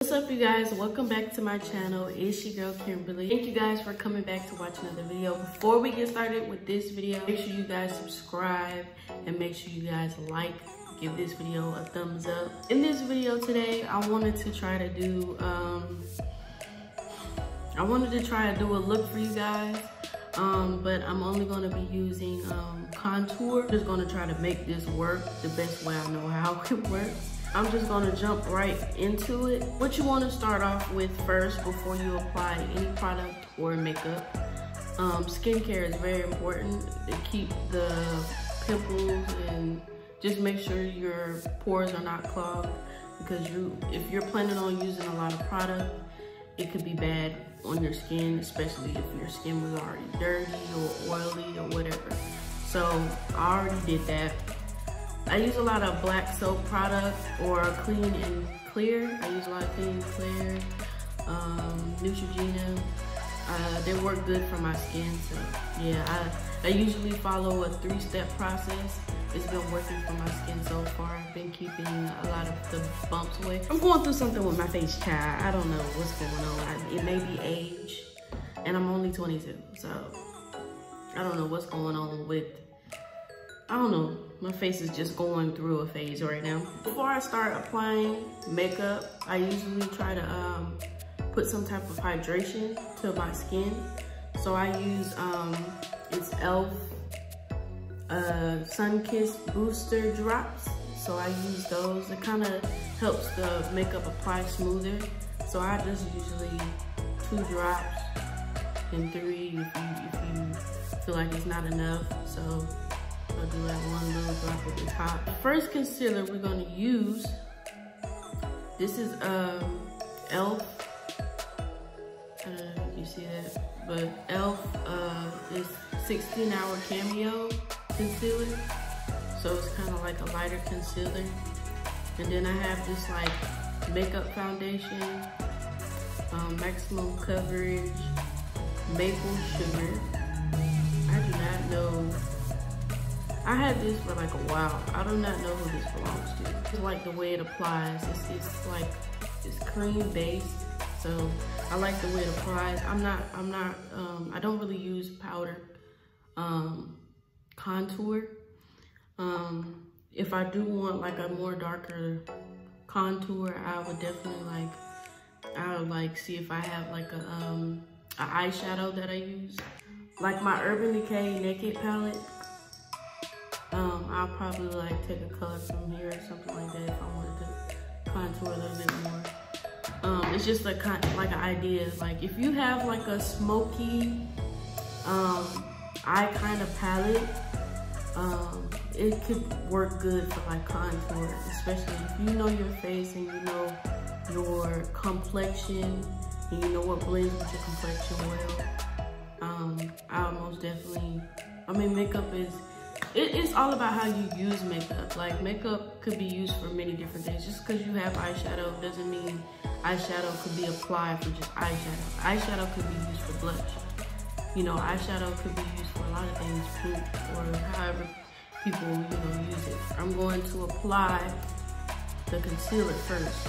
What's up, you guys? Welcome back to my channel. It's your girl Kimberly. Thank you guys for coming back to watch another video. Before we get started with this video, make sure you guys subscribe and make sure you guys like, give this video a thumbs up. In this video today, I wanted to try to do a look for you guys, but I'm only going to be using contour. Just going to try to make this work the best way I know how it works. I'm just gonna jump right into it. What you wanna start off with first before you apply any product or makeup, skincare is very important to keep the pimples and just make sure your pores are not clogged, because if you're planning on using a lot of product, it could be bad on your skin, especially if your skin was already dirty or oily or whatever. So I already did that. I use a lot of black soap product or Clean and Clear. I use a lot of Clean and Clear, Neutrogena. They work good for my skin, so yeah. I usually follow a 3-step process. It's been working for my skin so far. I've been keeping a lot of the bumps away. I'm going through something with my face, child. I don't know what's going on. It may be age, and I'm only 22, so I don't know what's going on with, I don't know, my face is just going through a phase right now. Before I start applying makeup, I usually try to put some type of hydration to my skin. So I use, it's e.l.f. Sun Kiss Booster Drops. So I use those. It kind of helps the makeup apply smoother. So I just usually 2 drops and 3 if you feel like it's not enough. So I'll do like 1 little drop at the top. The first concealer we're gonna use, this is e.l.f. You see that? But e.l.f. is 16-hour Cameo concealer. So it's kind of like a lighter concealer. And then I have this like makeup foundation, maximum coverage, maple sugar. I do not know. I had this for like a while. I do not know who this belongs to. It's like the way it applies. It's like, it's cream based. So I like the way it applies. I don't really use powder contour. If I do want like a more darker contour, I would definitely see if I have like a eyeshadow that I use. Like my Urban Decay Naked palette. I'll probably like take a color from here or something like that if I wanted to contour a little bit more. It's just like an idea. Like if you have like a smoky eye kind of palette, it could work good for like contour, especially if you know your face and you know your complexion and you know what blends with your complexion well. I most definitely, I mean, makeup is, it's all about how you use makeup. Like makeup could be used for many different things. Just because you have eyeshadow doesn't mean eyeshadow could be applied for just eyeshadow. Eyeshadow could be used for blush. You know, eyeshadow could be used for a lot of things, pink, or however people, use it. I'm going to apply the concealer first,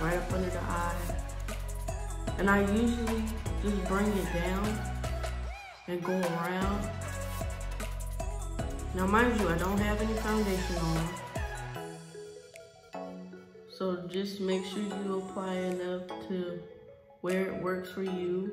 right up under the eye. And I usually just bring it down and go around. Now, mind you, I don't have any foundation on. So just make sure you apply enough to where it works for you.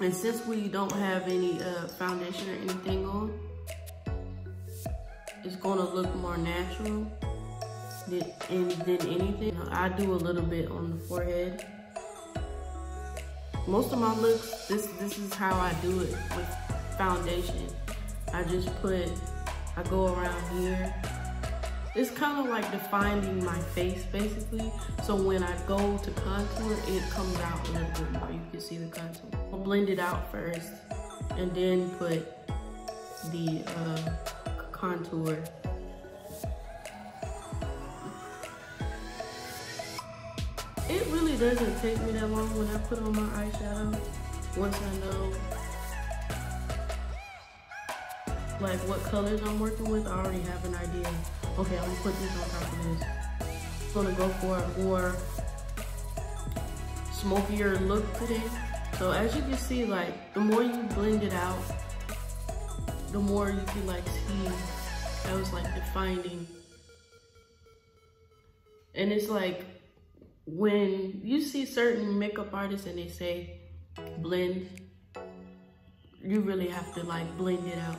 And since we don't have any foundation or anything on, it's gonna look more natural than anything. I do a little bit on the forehead. Most of my looks, this is how I do it with foundation. I go around here. It's kind of like defining my face basically. So when I go to contour, it comes out a little bit more. You can see the contour. I'll blend it out first and then put the contour. It really doesn't take me that long when I put on my eyeshadow. Once I know like what colors I'm working with, I already have an idea. Okay, I'm gonna put this on top of this. I'm gonna go for a more smokier look today. So as you can see, like, the more you blend it out, the more you can like see that was like defining. And it's like, when you see certain makeup artists and they say blend, you really have to like blend it out.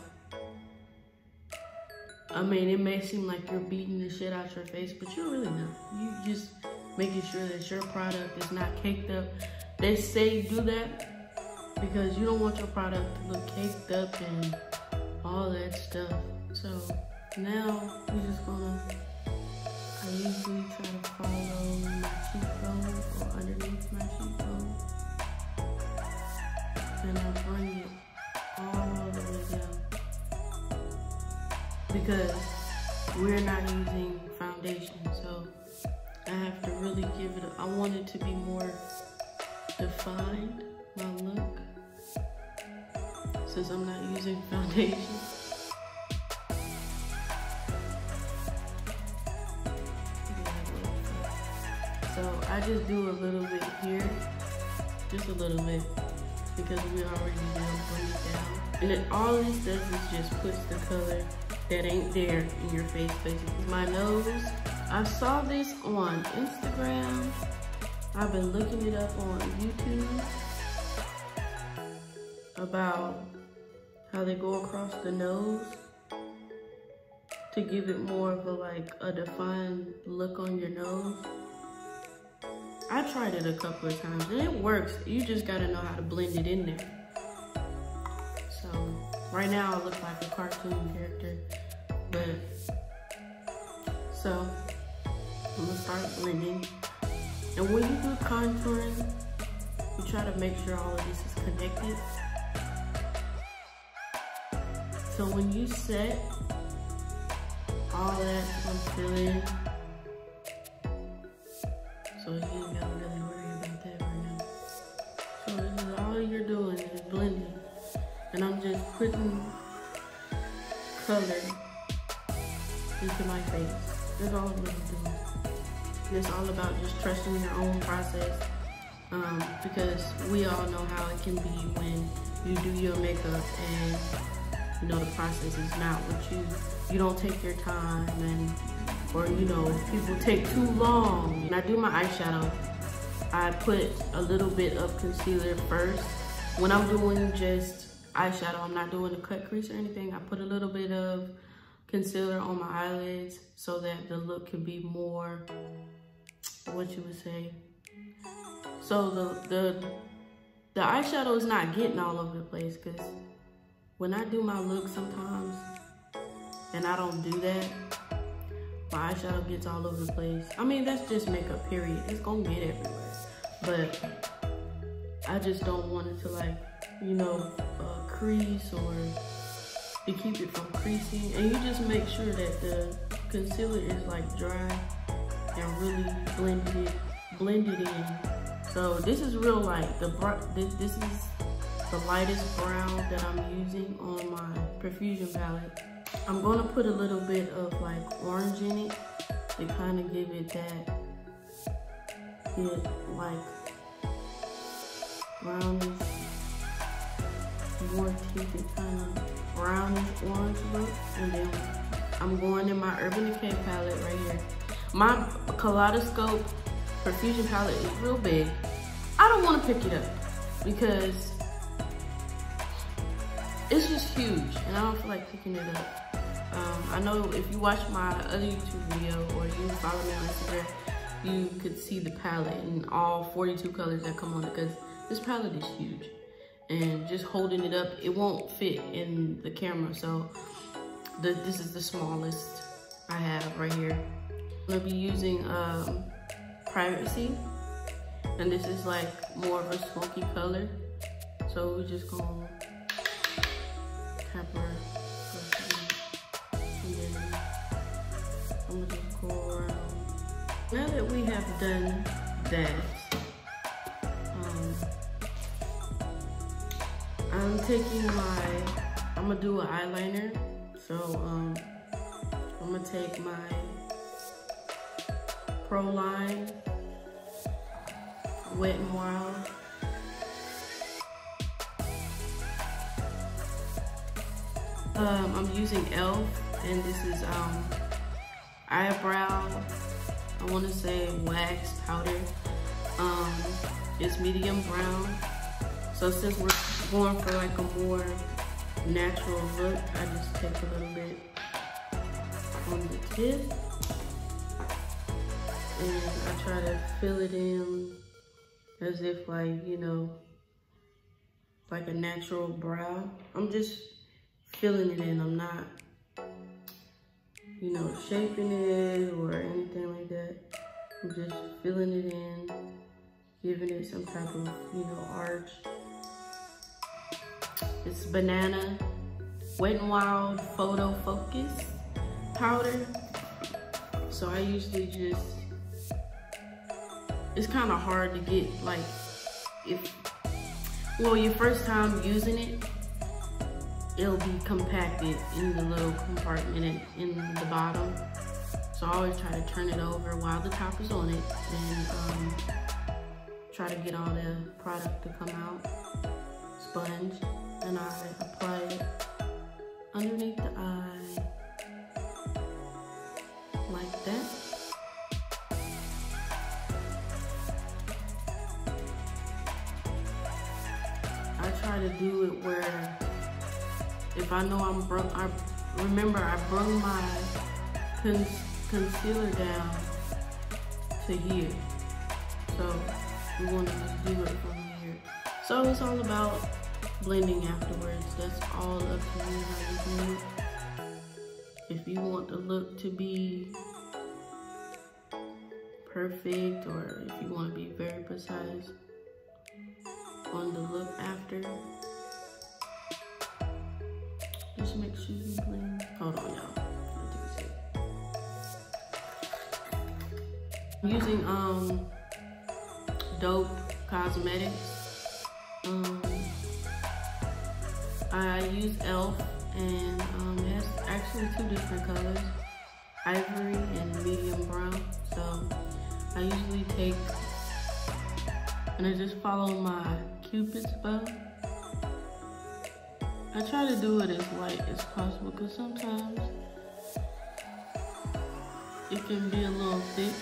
I mean, it may seem like you're beating the shit out your face, but you're really not. You just making sure that your product is not caked up. They say do that because you don't want your product to look caked up and all that stuff. So now we're just gonna, I usually try to follow my cheekbone or underneath my cheekbone. And I bring it all the way down. Because we're not using foundation, so I have to really give it I want it to be more defined, my look, since I'm not using foundation. So I just do a little bit here, just a little bit, because we already bring it down. And then all this does is just puts the color that ain't there in your face, basically. My nose, I saw this on Instagram. I've been looking it up on YouTube about how they go across the nose to give it more of a like a defined look on your nose. I tried it a couple of times and it works. You just gotta know how to blend it in there. So right now I look like a cartoon character, but so I'm gonna start blending. And when you do contouring, you try to make sure all of this is connected. So when you set, all that's gonna fill in. So you ain't gotta really worry about that right now. So this is all you're doing is blending. And I'm just putting color into my face. That's all I'm really doing. And it's all about just trusting your own process. Because we all know how it can be when you do your makeup and you know the process is not what you don't take your time, and or you know people take too long. When I do my eyeshadow, I put a little bit of concealer first. When I'm doing just eyeshadow, I'm not doing a cut crease or anything. I put a little bit of concealer on my eyelids so that the look can be more, what you would say. So the eyeshadow is not getting all over the place, because when I do my look sometimes and I don't do that, my eyeshadow gets all over the place. I mean, that's just makeup, period. It's gonna get everywhere. But I just don't want it to like, you know, crease or to keep it from creasing. And you just make sure that the concealer is like dry and really blended in. So this is real light. This is the lightest brown that I'm using on my Perfusion palette. I'm gonna put a little bit of like orange in it to kind of give it that like brownish, more tinted kind of brownish orange look. And then I'm going in my Urban Decay palette right here. My Kaleidoscope Perfusion palette is real big. I don't want to pick it up because it's just huge and I don't feel like picking it up. I know if you watch my other YouTube video or you follow me on Instagram, you could see the palette and all 42 colors that come on it, because this palette is huge. And just holding it up, it won't fit in the camera. So this is the smallest I have right here. I'm gonna be using Privacy, and this is like more of a smoky color. So we're just gonna tap her, and then I'm gonna just go around. Now that we have done that, I'm gonna do an eyeliner. So I'm gonna take my Pro line, Wet n Wild. I'm using e.l.f. and this is eyebrow, I want to say wax powder. It's medium brown. So since we're going for like a more natural look, I just take a little bit on the tip and I try to fill it in as if like, you know, like a natural brow. I'm just filling it in. I'm not, you know, shaping it or anything like that. I'm just filling it in, giving it some type of, you know, arch. It's banana, Wet n Wild Photo Focus powder. So I usually just, it's kind of hard to get, like, well, your first time using it, it'll be compacted in the little compartment in the bottom. So I always try to turn it over while the top is on it and try to get all the product to come out. Sponge, and I apply it underneath the eye like that. I try to do it where if I know I brung my concealer down to here. So we want to just do it from here. So it's all about blending afterwards. That's all up to you how you do it. If you want the look to be perfect, or if you want to be very precise on the look after, just make sure you blend. Hold on, y'all. I'm using Dope Cosmetics. I use e.l.f. and it has actually two different colors, ivory and medium brown. So I usually take and I just follow my Cupid's bow. I try to do it as light as possible because sometimes it can be a little thick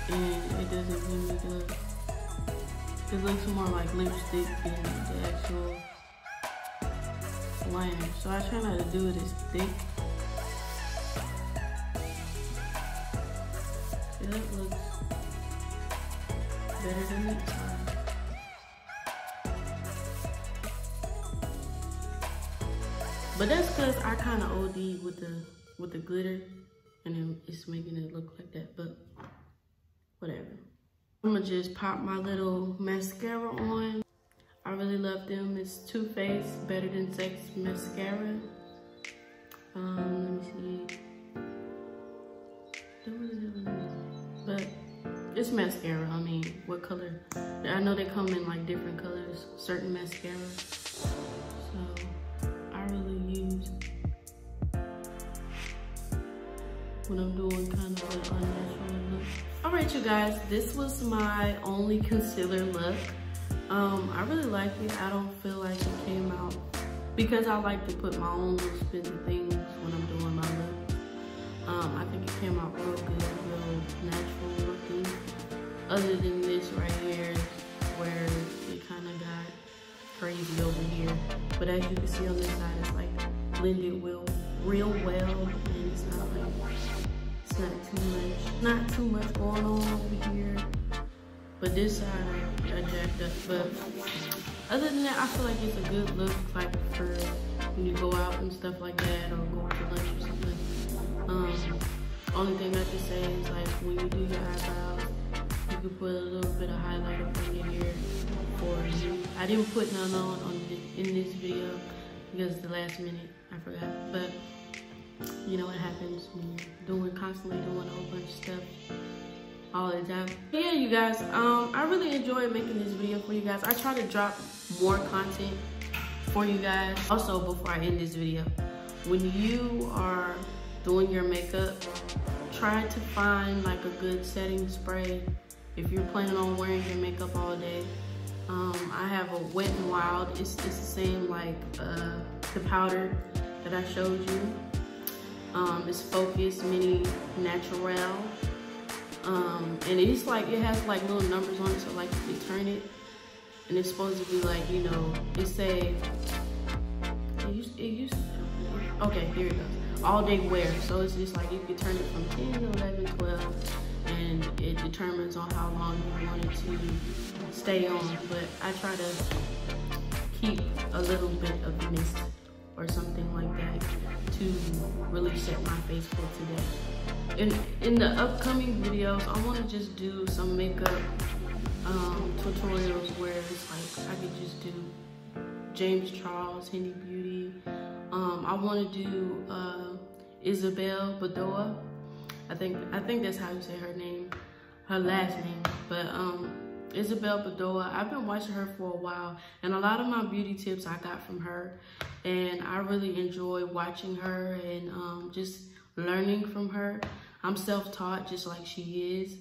and it doesn't give me the, it looks more like lipstick than the actual liner. So I try not to do it as thick. See, that looks better than next time. But that's because I kind of OD with the glitter, and then it's making it look like that. But whatever. I'm gonna just pop my little mascara on. I really love them. It's Too Faced Better Than Sex mascara. Let me see. But it's mascara. I mean, what color? I know they come in like different colors, certain mascaras. So I really use when I'm doing kind of an unnatural look. All right, you guys, this was my only concealer look. I really like it. I don't feel like it came out, because I like to put my own little spin to things when I'm doing my look. I think it came out real good, real natural looking. Other than this right here, where it kind of got crazy over here. But as you can see on this side, it's like blended real well, and it's not like, it's not too much going on over here. But this side, I jacked up. But other than that, I feel like it's a good look, like for when you go out and stuff like that, or go to lunch or something. Only thing I can say is, like, when you do your eyebrows, you can put a little bit of highlighter on your hair for you. I didn't put none on in this video because the last minute I forgot. But you know what happens when you're constantly doing a whole bunch of stuff all the time. But yeah, you guys, I really enjoyed making this video for you guys. I try to drop more content for you guys. Also, before I end this video, when you are doing your makeup, try to find like a good setting spray if you're planning on wearing your makeup all day. I have a Wet n Wild. It's the same like the powder that I showed you. It's Focus Mini Natural. And it's like, it has like little numbers on it, so like you can turn it, and it's supposed to be like, you know, it used okay, here it goes. All day wear. So it's just like you can turn it from 10, 11, 12, and it determines on how long you want it to stay on. But I try to keep a little bit of mist or something like that to really set my face for today. In the upcoming videos, I want to just do some makeup tutorials where it's like I could just do James Charles, Hendy Beauty. I want to do Isabel Bedoya. I think that's how you say her name, her last name. But Isabel Bedoya, I've been watching her for a while, and a lot of my beauty tips I got from her, and I really enjoy watching her and just learning from her. I'm self-taught just like she is,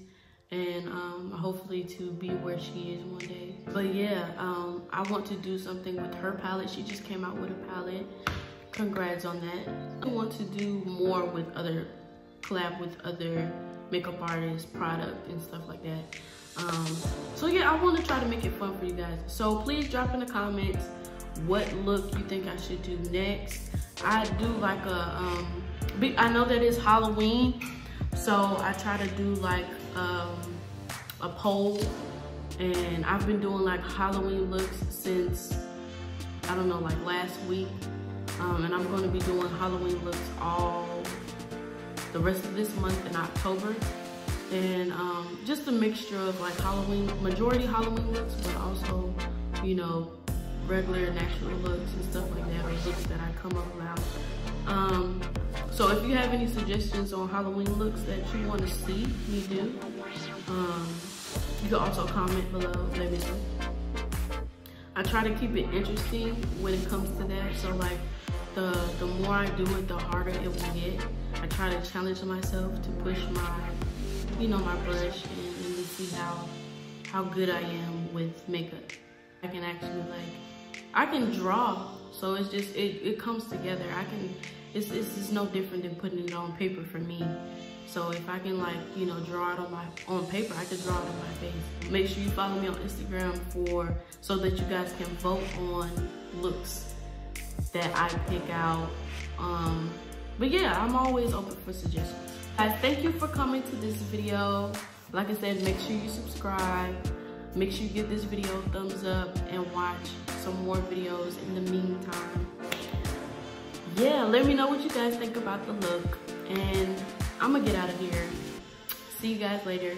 and hopefully to be where she is one day. But yeah, I want to do something with her palette. She just came out with a palette. Congrats on that. I want to do more with collab with other makeup artists, product, and stuff like that. So yeah, I want to try to make it fun for you guys. So please drop in the comments what look you think I should do next. I do like I know that it's Halloween, so I try to do like a poll, and I've been doing like Halloween looks since, I don't know, like last week. And I'm going to be doing Halloween looks all the rest of this month in October. And just a mixture of like majority Halloween looks, but also, you know, regular natural looks and stuff like that, or looks that I come up around. So if you have any suggestions on Halloween looks that you want to see me do, you can also comment below, let me know. I try to keep it interesting when it comes to that. So like the more I do it, the harder it will get. I try to challenge myself to push my, you know, my brush and to see how good I am with makeup. I can actually I can draw, so it's just, it comes together. It's just no different than putting it on paper for me. So if I can you know, draw it on paper, I can draw it on my face. Make sure you follow me on Instagram so that you guys can vote on looks that I pick out. But yeah, I'm always open for suggestions. Guys, thank you for coming to this video. Like I said, make sure you subscribe. Make sure you give this video a thumbs up and watch some more videos in the meantime. Yeah, let me know what you guys think about the look, and I'm gonna get out of here. See you guys later.